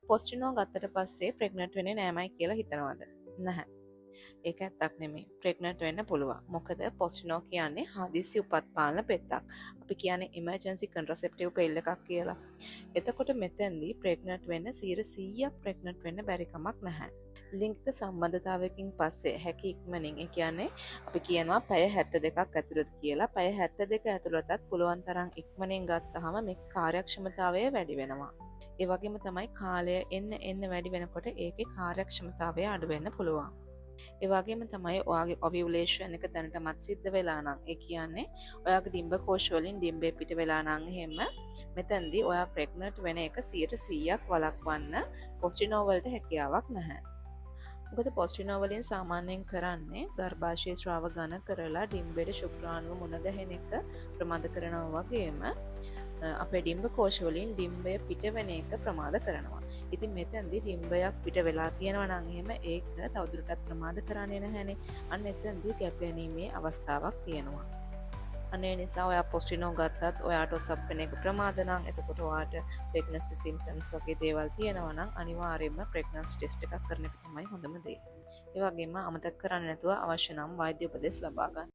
පොස්ටිනෝ ගත්තට පස්සේ ප්‍රෙග්නන්ට් වෙන්නේ නෑමයි කියලා හිතනවාද? නැහැ. ඒක ඇත්තක් නෙමෙයි. ප්‍රෙග්නන්ට් වෙන්න පුළුවන්. මොකද පොස්ටිනෝ කියන්නේ හදිසි උපත්පාලන පෙත්තක්. අපි කියන්නේ ඉමර්ජන්සි කන්ට්‍රසෙප්ටිව් පිල් එකක් කියලා. එතකොට මෙතෙන්දී ප්‍රෙග්නන්ට් වෙන්න 100% ප්‍රෙග්නන්ට් වෙන්න බැරි කමක් නැහැ. ලිංගික සම්බන්ධතාවයකින් පස්සේ හැකි ඉක්මනින් ඒ කියන්නේ අපි කියනවා පැය 72ක් ඇතුළත කියලා. පැය 72 ඇතුළතත් පුළුවන් තරම් ඉක්මනින් ගත්තාම මේකේ කාර්යක්ෂමතාවය වැඩි වෙනවා. ඒ වගේම තමයි කාලය එන්න වැඩි වෙනකොට ඒකේ කාර්යක්ෂමතාවය අඩු වෙන්න පුළුවන්. ඒ වගේම තමයි ඔයාගේ ඔවියුලේෂන් එක දැනටමත් සිද්ධ වෙලා නම් ඒ කියන්නේ ඔයාගේ ඩිම්බකෝෂ වලින් ඩිම්බේ පිට වෙලා නම් එහෙම මෙතෙන්දී ඔයා ප්‍රෙග්නන්ට් වෙන එක 100%ක් වළක්වන්න පොස්ටිනෝ වලට හැකියාවක් නැහැ. මොකද පොස්ටිනෝ වලින් සාමාන්‍යයෙන් කරන්නේ ගර්භාෂයේ ස්‍රාව ඝන කරලා ඩිම්බෙට ශුක්‍රාණු මුණ ගැහෙන එක ප්‍රමාද කරනවා වගේම අපේ ඩිම්බකෝෂ වලින් ඩිම්බය පිට වෙන එක ප්‍රමාද කරනවා. ඉතින් මෙතෙන්දී ඩිම්බයක් පිට වෙලා තියෙනවා නම් එහෙම ඒක තවදුරටත් ප්‍රමාද කරන්නේ නැහැනේ. අන්න එතෙන්දී ගැප් ගැනීමේ අවස්ථාවක් තියෙනවා. අනේ නිසා ඔයා පොස්ටිනෝ ගත්තත් ඔයාට ඔසප් වෙන එක ප්‍රමාද නම් එතකොට ඔයාට ප්‍රෙග්නන්සි සිම්ප්ටම්ස් වගේ දේවල් තියෙනවා නම් අනිවාර්යයෙන්ම ප්‍රෙග්නන්සි ටෙස්ට් එකක් කරන එක තමයි හොඳම දේ. ඒ වගේම අමතක කරන්නේ නැතුව අවශ්‍ය නම් වෛද්‍ය උපදෙස් ලබා ගන්න.